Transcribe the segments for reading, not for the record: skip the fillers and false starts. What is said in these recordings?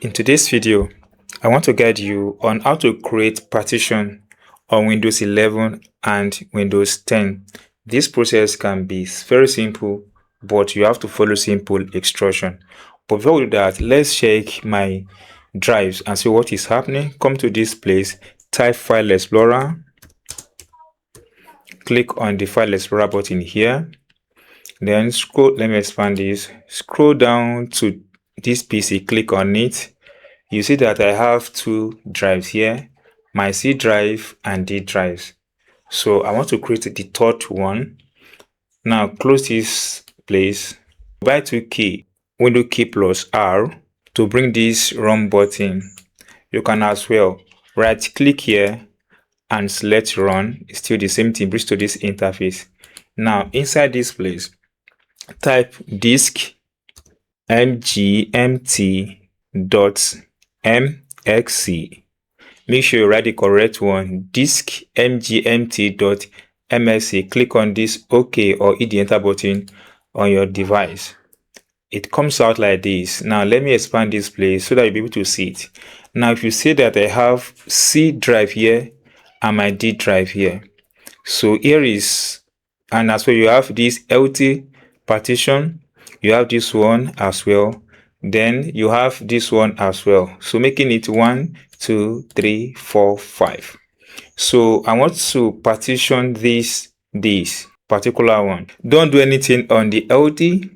In today's video, I want to guide you on how to create partition on Windows 11 and Windows 10. This process can be very simple, but you have to follow simple instruction. But before we do that, let's check my drives and see what is happening. Come to this place, type File Explorer, click on the File Explorer button here. Then scroll, let me expand this, scroll down to this PC, click on it. You see that I have two drives here, my C drive and D drives. So I want to create the third one. Now close this place, by 2 key, window key plus R to bring this run button. You can as well right click here and select run. It's still the same thing, brings to this interface. Now inside this place, type disk mgmt.mxc. Make sure you write the correct one, disk mgmt.mxc. Click on this OK or hit the enter button on your device. It comes out like this. Now let me expand this place so that you'll be able to see it. Now if you see that I have C drive here and my D drive here, so here is, and as well you have this LT partition, you have this one as well, then you have this one as well, so making it 1 2 3 4 5. So I want to partition this particular one. Don't do anything on the LT,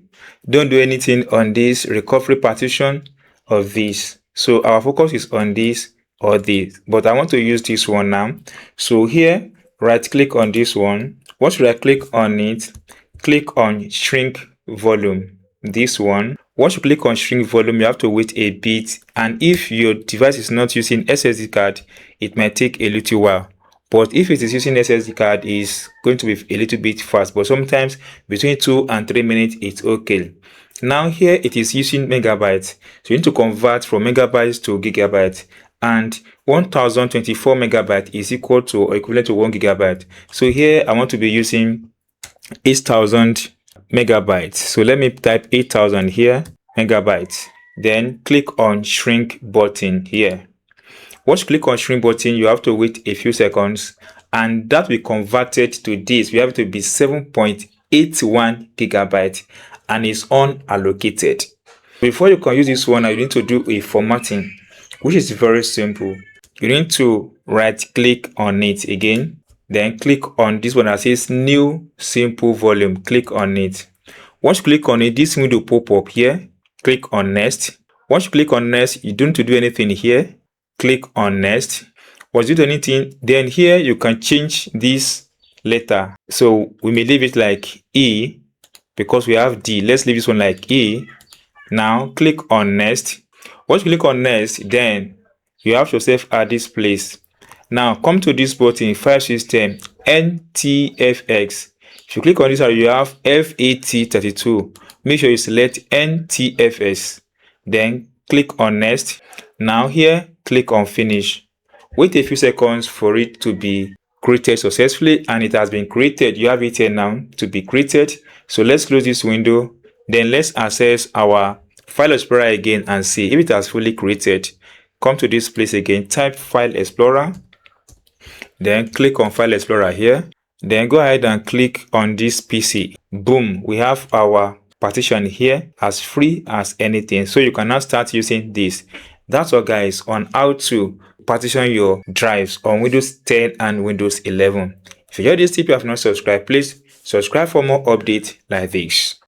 don't do anything on this recovery partition of this. So our focus is on this or this, but I want to use this one now. So here, right click on this one. Once you right click on it, click on shrink volume, this one. Once you click on shrink volume, you have to wait a bit, and if your device is not using SSD card, it might take a little while. But if it is using SSD card, it's going to be a little bit fast, but sometimes between 2 and 3 minutes it's okay. Now here it is using megabytes, so you need to convert from megabytes to gigabytes, and 1024 megabytes is equal to or equivalent to 1 gigabyte. So here I want to be using 8000 megabytes. So let me type 8000 here, megabytes. Then click on shrink button here. Once you click on shrink button, you have to wait a few seconds, and that will convert it to this. We have to be 7.81 gigabytes, and it's unallocated. Before you can use this one, you need to do a formatting, which is very simple. You need to right click on it again, then click on this one that says new simple volume. Click on it. Once you click on it, this window pop up here. Click on next. Once you click on next, you don't need to do anything here. Click on next. Once you do anything, then here you can change this letter. So we may leave it like E because we have D. Let's leave this one like E. Now click on next. Once you click on next, then you have yourself at this place. Now come to this button, file system, NTFS. If you click on this, you have FAT32. Make sure you select NTFS. Then click on next. Now here, click on finish. Wait a few seconds for it to be created successfully, and it has been created. You have it here now to be created. So let's close this window. Then let's access our File Explorer again and see if it has fully created. Come to this place again, type File Explorer. Then click on File Explorer here. Then go ahead and click on this PC. Boom, we have our partition here as free as anything. So you can now start using this. That's all guys on how to partition your drives on Windows 10 and Windows 11. If you enjoyed this tip, you have not subscribed, please subscribe for more updates like this.